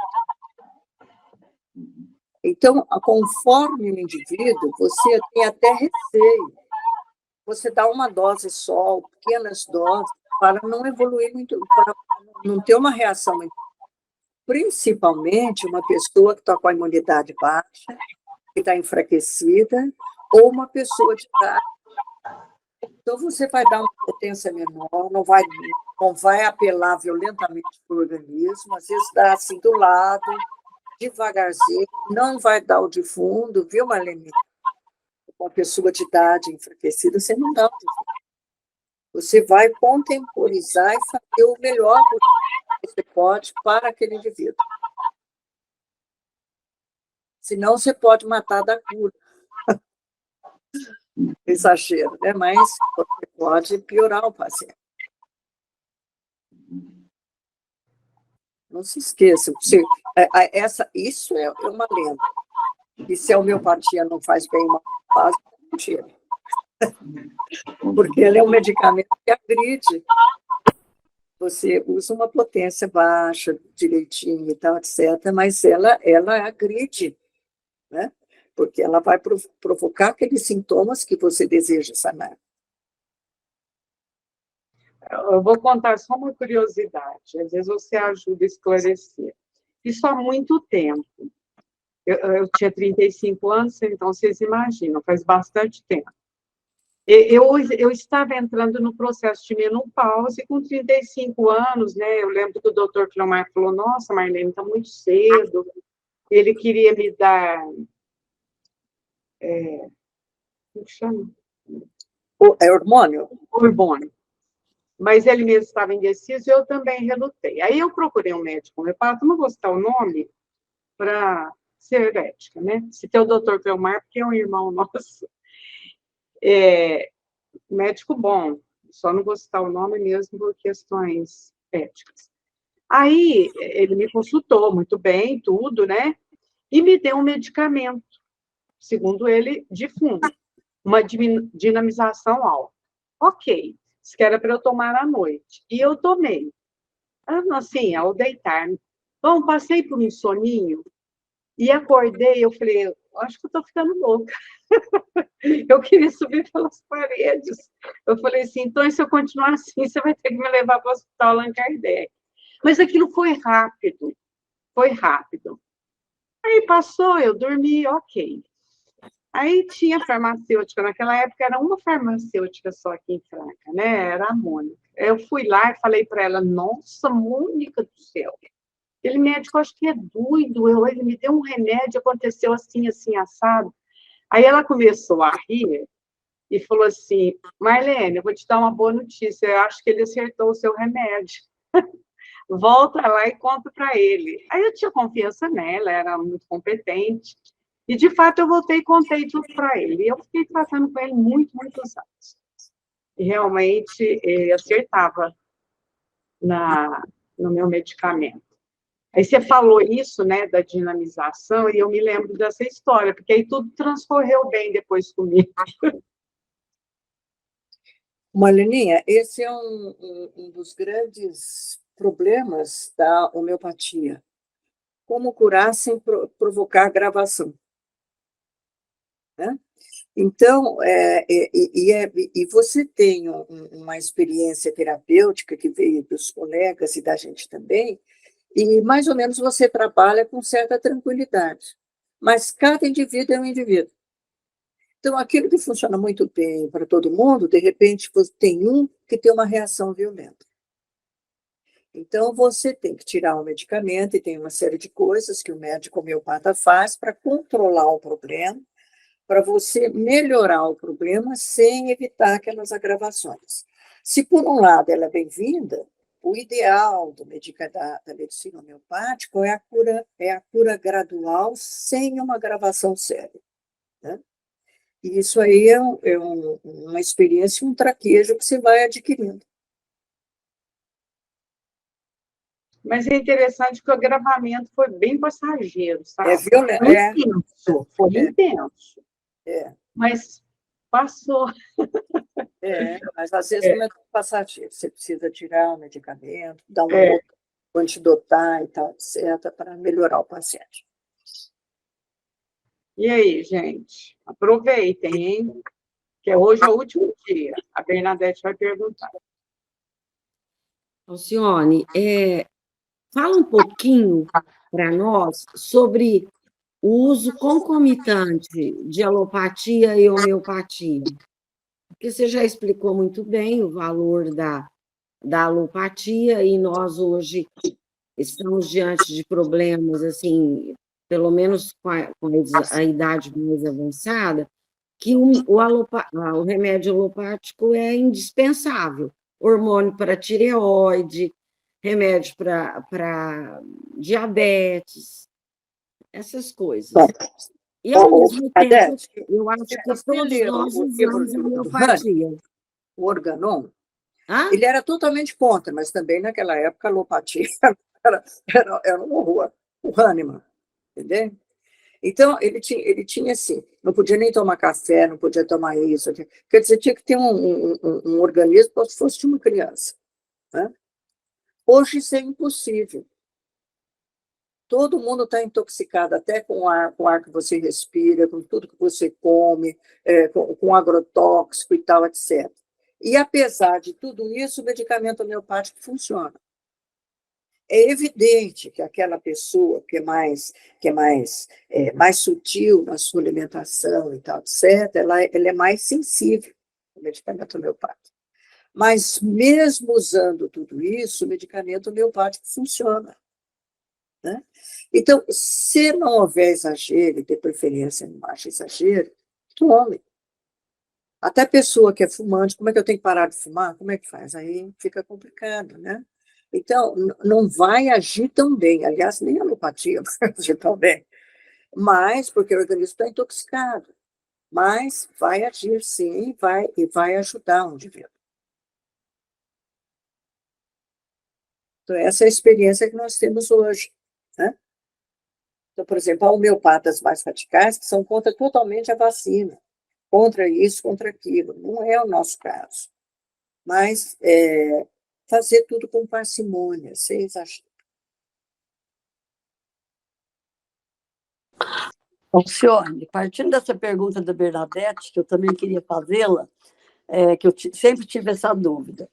Speaker 2: Então, conforme o indivíduo, você tem até receio. Você dá uma dose só, pequenas doses, para não evoluir muito, para não ter uma reação muito. Principalmente uma pessoa que está com a imunidade baixa, que está enfraquecida, ou uma pessoa de idade. Então, você vai dar uma potência menor, não vai apelar violentamente para o organismo, às vezes dá assim do lado, devagarzinho, não vai dar o de fundo, viu, Marlene? Uma pessoa de idade enfraquecida, você não dá o de fundo. Você vai contemporizar e fazer o melhor que você pode para aquele indivíduo. Senão, você pode matar da cura. Exagero, né? Mas você pode piorar o paciente. Não se esqueça. Isso é uma lenda. E se a homeopatia não faz bem, uma faz, não tira. Porque ele é um medicamento que agride. Você usa uma potência baixa, direitinho e tal, etc., mas ela agride, né? Porque ela vai provocar aqueles sintomas que você deseja sanar.
Speaker 1: Eu vou contar só uma curiosidade, às vezes você ajuda a esclarecer. Isso há muito tempo. Eu tinha 35 anos, então vocês imaginam, faz bastante tempo. Eu estava entrando no processo de menopausa e com 35 anos, né, eu lembro que o doutor Cleomar falou, nossa, Marlene, está muito cedo. Ele queria me dar... como chama?
Speaker 2: É hormônio?
Speaker 1: Hormônio. Mas ele mesmo estava indeciso e eu também relutei. Aí eu procurei um médico homeopata, não vou citar o nome, para ser ética, né? Citei o doutor Cleomar, porque é um irmão nosso. Médico bom, só não vou citar o nome mesmo por questões éticas. Aí ele me consultou muito bem, tudo, né? E me deu um medicamento, segundo ele, de fundo, uma dinamização alta. Ok, isso que era para eu tomar à noite. E eu tomei. Assim, ao deitar-me. Bom, passei por um soninho e acordei, eu falei, acho que eu estou ficando louca. Eu queria subir pelas paredes. Eu falei assim, então, se eu continuar assim, você vai ter que me levar para o hospital Allan Kardec. Mas aquilo foi rápido. Foi rápido. Aí passou, eu dormi, ok. Aí tinha farmacêutica, naquela época era uma farmacêutica só aqui em Franca, né? Era a Mônica. eu fui lá e falei para ela, nossa, Mônica do céu, aquele médico acho que é doido, ele me deu um remédio, aconteceu assim, assim, assado. Aí ela começou a rir e falou assim, Marlene, eu vou te dar uma boa notícia, eu acho que ele acertou o seu remédio. Volta lá e conta para ele. Aí eu tinha confiança nela, era muito competente, e de fato eu voltei e contei tudo para ele. E eu fiquei tratando com ele muitos anos. E realmente acertava no meu medicamento. Aí você falou isso, né, da dinamização, e eu me lembro dessa história, porque aí tudo transcorreu bem depois comigo.
Speaker 2: Marleninha, esse é um dos grandes problemas da homeopatia. Como curar sem provocar gravação. Né? Então, e você tem uma experiência terapêutica que veio dos colegas e da gente também, e mais ou menos você trabalha com certa tranquilidade. Mas cada indivíduo é um indivíduo. Então, aquilo que funciona muito bem para todo mundo, de repente, tem um que tem uma reação violenta. Então, você tem que tirar o medicamento, e tem uma série de coisas que o médico homeopata faz para controlar o problema, para você melhorar o problema sem evitar aquelas agravações. Se, por um lado, ela é bem-vinda, o ideal da medicina homeopática é a cura gradual sem uma agravação séria. Né? E isso aí é uma experiência, um traquejo que você vai adquirindo.
Speaker 1: Mas é interessante que o agravamento foi bem passageiro, sabe?
Speaker 2: É violento.
Speaker 1: Foi intenso. Mas passou.
Speaker 2: Mas às vezes não é passativo. Você precisa tirar o medicamento, dar uma outra, antidotar e tal, etc., para melhorar o paciente.
Speaker 1: E aí, gente? Aproveitem, hein? Que hoje é o último dia. A Bernadette vai perguntar.
Speaker 4: Alcione, fala um pouquinho para nós sobre o uso concomitante de alopatia e homeopatia. Porque você já explicou muito bem o valor da alopatia, e nós hoje estamos diante de problemas, assim, pelo menos com a idade mais avançada, que o remédio alopático é indispensável. Hormônio para tireoide, remédio para diabetes, essas coisas. E, ao mesmo tempo, eu acho que todos nós usamos homeopatia.
Speaker 2: O Organon, ele era totalmente contra, mas também naquela época a alopatia era um horror. O Hahnemann, entendeu? Então, ele tinha assim, não podia nem tomar café, não podia tomar isso. Quer dizer, tinha que ter um organismo como se fosse de uma criança. Né? Hoje isso é impossível. Todo mundo está intoxicado, até com o ar que você respira, com tudo que você come, com agrotóxico e tal, etc. E, apesar de tudo isso, o medicamento homeopático funciona. É evidente que aquela pessoa que é mais sutil na sua alimentação e tal, etc., ela é mais sensível ao medicamento homeopático. Mas, mesmo usando tudo isso, o medicamento homeopático funciona. Né? Então, se não houver exagero, e de preferência não acha exagero, tome. Até pessoa que é fumante, como é que eu tenho que parar de fumar? Como é que faz? Aí fica complicado, né? Então, não vai agir tão bem. Aliás, nem a alopatia vai agir tão bem. Mas, porque o organismo está intoxicado. Mas vai agir, sim, e vai ajudar o indivíduo. Então, essa é a experiência que nós temos hoje. Né? Então, por exemplo, há homeopatas mais radicais que são contra totalmente a vacina. Contra isso, contra aquilo. Não é o nosso caso. Mas fazer tudo com parcimônia, sem exagero.
Speaker 5: Alcione, partindo dessa pergunta da Bernadette, que eu também queria fazê-la, que eu sempre tive essa dúvida.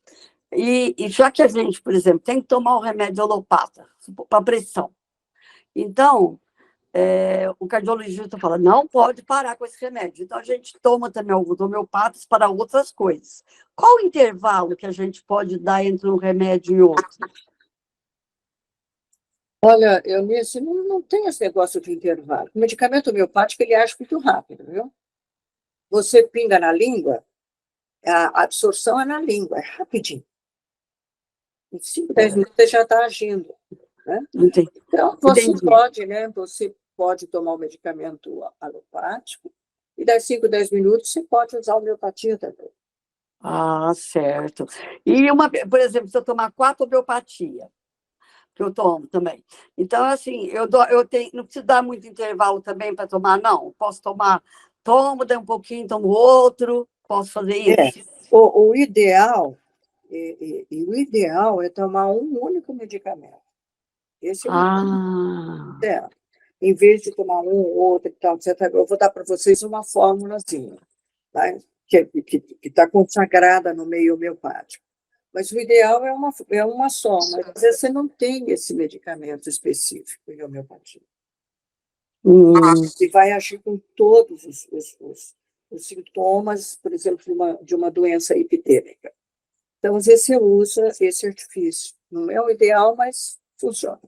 Speaker 5: E já que a gente, por exemplo, tem que tomar o remédio alopata para pressão. Então, o cardiologista fala, não pode parar com esse remédio. Então, a gente toma também alguns homeopatas para outras coisas. Qual o intervalo que a gente pode dar entre um remédio e outro?
Speaker 2: Olha, Eunice, não tem esse negócio de intervalo. O medicamento homeopático, ele age muito rápido, viu? Você pinga na língua, a absorção é na língua, é rapidinho. Em 5, 10 minutos você já está agindo. Né?
Speaker 5: Entendi.
Speaker 2: Então, você pode, né? Você pode tomar o medicamento alopático e, das 5, 10 minutos, você pode usar a homeopatia também.
Speaker 5: Ah, certo. E, por exemplo, se eu tomar 4 homeopatia, que eu tomo também. Então, assim, não preciso dar muito intervalo também para tomar, não. Posso tomar, daí um pouquinho, tomo outro, posso fazer isso.
Speaker 2: O ideal, o ideal é tomar um único medicamento. Esse é o ideal. Em vez de tomar um ou outro, eu vou dar para vocês uma fórmulazinha, tá? que está consagrada no meio homeopático. Mas o ideal é uma só, mas às vezes você não tem esse medicamento específico em homeopatia. E vai agir com todos os sintomas, por exemplo, de uma doença epidêmica. Então, às vezes você usa esse artifício. Não é o ideal, mas funciona.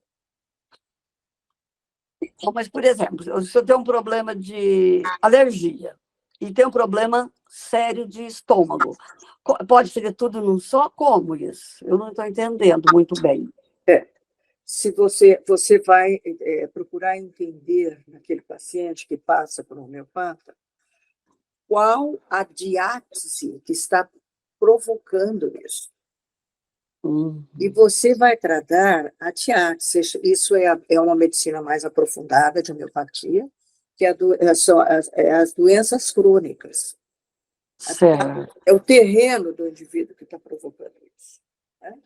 Speaker 5: Mas, por exemplo, se eu tenho um problema de alergia e tenho um problema sério de estômago, pode ser tudo num só? Como isso? Eu não estou entendendo muito bem.
Speaker 2: Se você vai procurar entender naquele paciente que passa por um homeopata, qual a diátese que está provocando isso. E você vai tratar a diátese. Isso é uma medicina mais aprofundada de homeopatia, que são as doenças crônicas.
Speaker 5: Certo.
Speaker 2: É o terreno do indivíduo que está provocando isso. Né?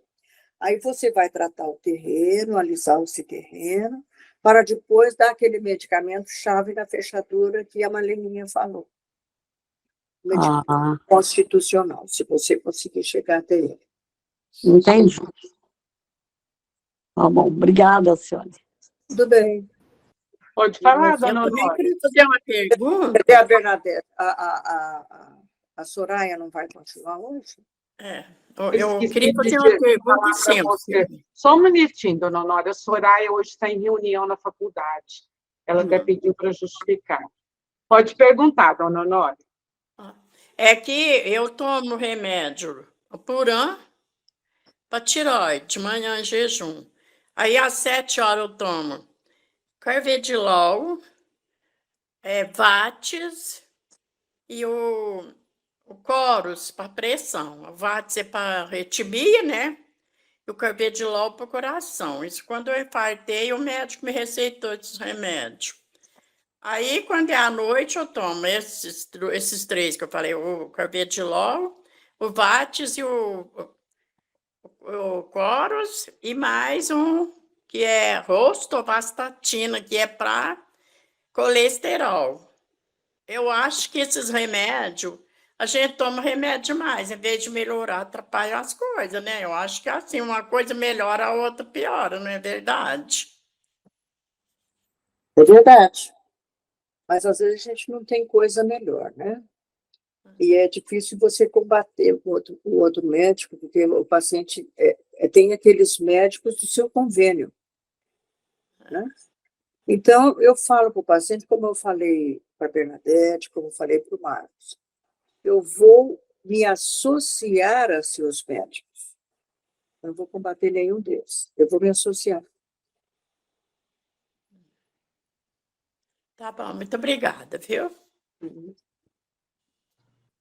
Speaker 2: Aí você vai tratar o terreno, alisar esse terreno, para depois dar aquele medicamento chave na fechadura que a Maleninha falou. Medicamento constitucional, se você conseguir chegar até ele.
Speaker 5: Entendi. Tá bom, obrigada, senhora.
Speaker 2: Tudo bem.
Speaker 1: Pode falar,
Speaker 3: Eu
Speaker 1: dona
Speaker 3: também
Speaker 1: Honória.
Speaker 3: queria fazer uma pergunta.
Speaker 2: Cadê a Bernadette? A Soraya não vai continuar hoje?
Speaker 3: Eu queria fazer uma pergunta sempre.
Speaker 1: Só um minutinho, dona Honória. A Soraya hoje está em reunião na faculdade. Ela até pediu para justificar. Pode perguntar, dona Honória.
Speaker 3: É que eu tomo remédio Puran para tireoide, de manhã em jejum. Aí, às 7 horas, eu tomo Carvedilol, Vates e o Corus para pressão. O Vates é para arritmia, né? E o Carvedilol para o coração. Isso quando eu infartei, o médico me receitou esses remédios. Aí, quando é à noite, eu tomo esses 3 que eu falei, o Carvedilol, o Vates e o Corus, e mais um que é rostovastatina, que é para colesterol. Eu acho que esses remédios, a gente toma remédio demais, em vez de melhorar, atrapalha as coisas, né? Eu acho que assim, uma coisa melhora, a outra piora, não é verdade?
Speaker 2: É verdade. Mas, às vezes, a gente não tem coisa melhor, né? E é difícil você combater o outro médico, porque o paciente tem aqueles médicos do seu convênio. Né? Então, eu falo para o paciente, como eu falei para a Bernadette, como eu falei para o Marcos, eu vou me associar a seus médicos. Eu não vou combater nenhum deles. Eu vou me associar.
Speaker 3: Tá bom, muito obrigada, viu?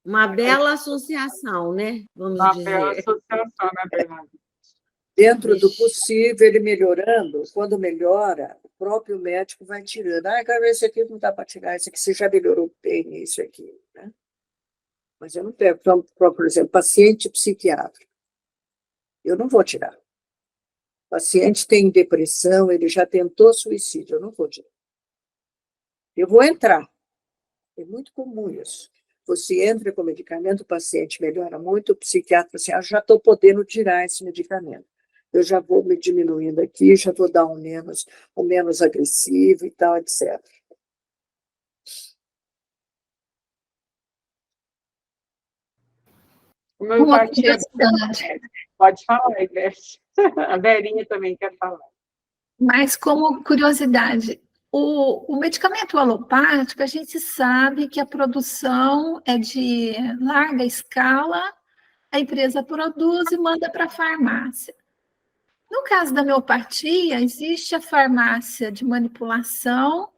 Speaker 4: Uma bela associação, né? Vamos
Speaker 1: Uma
Speaker 4: dizer.
Speaker 1: bela associação, né, Bernadette?
Speaker 2: Dentro do possível, ele melhorando, quando melhora, o próprio médico vai tirando. Cara, esse aqui não dá para tirar, esse aqui você já melhorou bem, isso aqui. Né? Mas eu não pego, por exemplo, paciente psiquiátrico. Eu não vou tirar. O paciente tem depressão, ele já tentou suicídio, eu não vou tirar. Eu vou entrar. É muito comum isso. Você entra com medicamento, o paciente melhora muito, o psiquiatra assim, já estou podendo tirar esse medicamento. eu já vou me diminuindo aqui, já vou dar um menos agressivo e tal, etc.
Speaker 1: O meu
Speaker 7: Uma
Speaker 1: partido é...
Speaker 7: curiosidade.
Speaker 1: Pode falar, Ivete. A Verinha também quer falar.
Speaker 7: Mas como curiosidade, o medicamento alopático, a gente sabe que a produção é de larga escala, a empresa produz e manda para a farmácia. No caso da homeopatia, existe a farmácia de manipulação,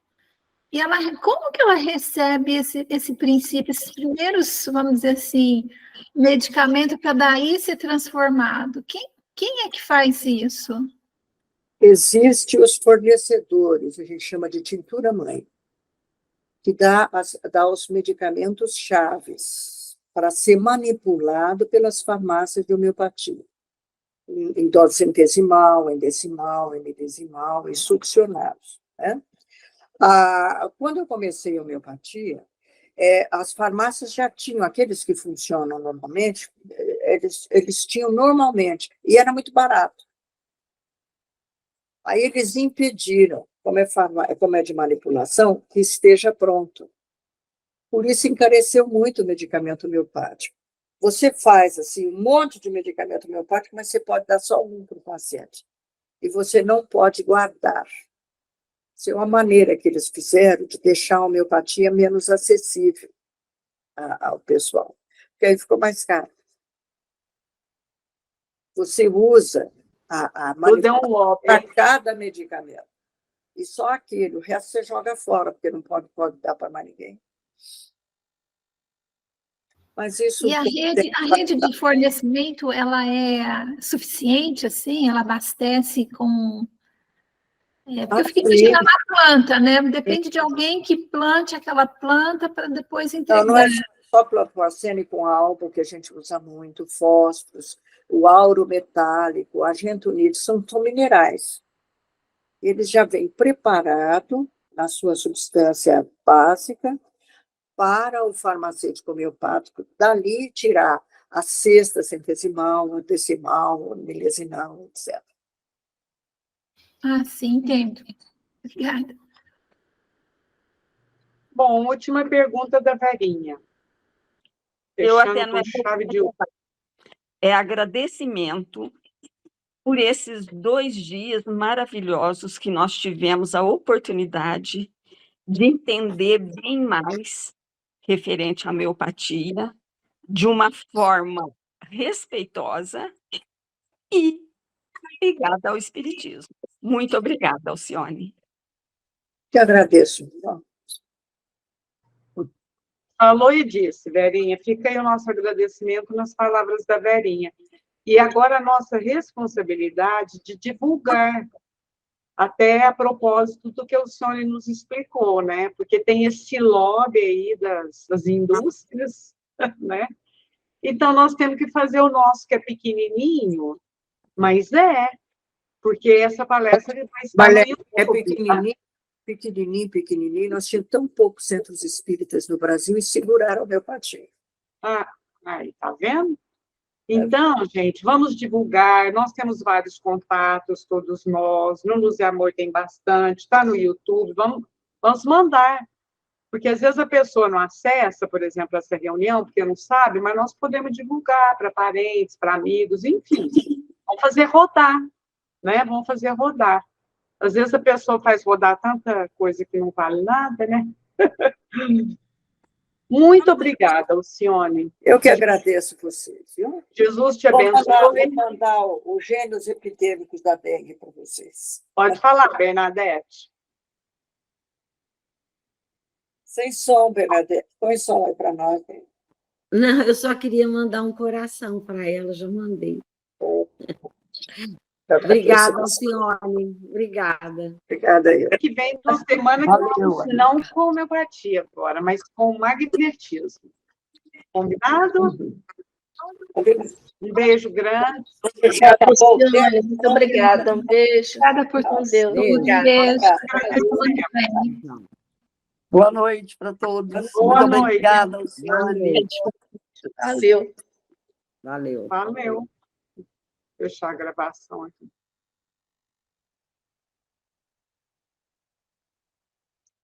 Speaker 7: e como que ela recebe esse princípio, esses primeiros, vamos dizer assim, medicamentos para daí ser transformado? Quem é que faz isso?
Speaker 2: Existem os fornecedores, a gente chama de tintura-mãe, que dá os medicamentos chaves para ser manipulado pelas farmácias de homeopatia, em dose centesimal, em decimal, em milesimal, e succionados, né? Quando eu comecei a homeopatia, as farmácias já tinham, aqueles que funcionam normalmente, eles tinham normalmente, e era muito barato. Aí eles impediram, como é de manipulação, que esteja pronto. Por isso encareceu muito o medicamento homeopático. Você faz assim, um monte de medicamento homeopático, mas você pode dar só um para o paciente. E você não pode guardar. Isso é uma maneira que eles fizeram de deixar a homeopatia menos acessível ao pessoal. Porque aí ficou mais caro. Você usa a manipulação para cada medicamento. E só aquele, o resto você joga fora, porque não pode dar para mais ninguém. Mas isso...
Speaker 7: E a rede de fornecimento, ela é suficiente, assim? Ela abastece com... porque eu fiquei imaginando a planta, né? Depende de alguém que plante aquela planta para depois entregar.
Speaker 2: Não é só plantocene com álcool, que a gente usa muito, fósforos, o auro metálico, a gentonite, são minerais. Eles já vêm preparado na sua substância básica para o farmacêutico homeopático, dali tirar a sexta centesimal, a decimal, a milesimal, etc.
Speaker 7: Sim, entendo. Obrigada.
Speaker 1: Bom, última pergunta da Verinha.
Speaker 5: Eu até
Speaker 1: Fechando com chave de ouro.
Speaker 5: É agradecimento por esses 2 dias maravilhosos que nós tivemos a oportunidade de entender bem mais referente à homeopatia, de uma forma respeitosa e ligada ao espiritismo. Muito obrigada, Alcione.
Speaker 2: Que agradeço.
Speaker 1: Falou e disse, Verinha. Fica aí o nosso agradecimento nas palavras da Verinha. E agora a nossa responsabilidade de divulgar, até a propósito do que o Sônia nos explicou, né? Porque tem esse lobby aí das indústrias, né? Então, nós temos que fazer o nosso, que é pequenininho, mas porque essa palestra vai estar no YouTube.
Speaker 2: É pequenininho. Nós tínhamos tão poucos centros espíritas no Brasil e seguraram a homeopatia.
Speaker 1: Aí, tá vendo? Então, gente, vamos divulgar. Nós temos vários contatos, todos nós. No Luz e Amor tem bastante, está no YouTube. Vamos mandar. Porque às vezes a pessoa não acessa, por exemplo, essa reunião, porque não sabe, mas nós podemos divulgar para parentes, para amigos, enfim. Vamos fazer rodar, né? Vamos fazer rodar. Às vezes a pessoa faz rodar tanta coisa que não vale nada, né? Muito obrigada, Alcione.
Speaker 2: Eu que agradeço vocês, viu?
Speaker 1: Jesus te abençoe.
Speaker 2: Vou mandar os gênios epidêmicos da dengue para vocês.
Speaker 1: Pode falar, Bernadette.
Speaker 2: Sem som, Bernadette. Põe som aí para nós.
Speaker 4: Não, eu só queria mandar um coração para ela, já mandei. Obrigada, Alcione. Obrigada.
Speaker 2: Obrigada aí.
Speaker 1: Que vem na semana que não com homeopatia agora, mas com magnetismo. Combinado? Um beijo grande.
Speaker 8: Muito obrigada. Um beijo.
Speaker 7: Obrigada por tudo.
Speaker 8: Deus.
Speaker 7: Beijo.
Speaker 5: Boa noite para todos.
Speaker 1: Boa
Speaker 5: Muito
Speaker 1: noite.
Speaker 5: obrigada, Alcione.
Speaker 8: Valeu.
Speaker 4: Valeu.
Speaker 1: Valeu. fechar a gravação aqui.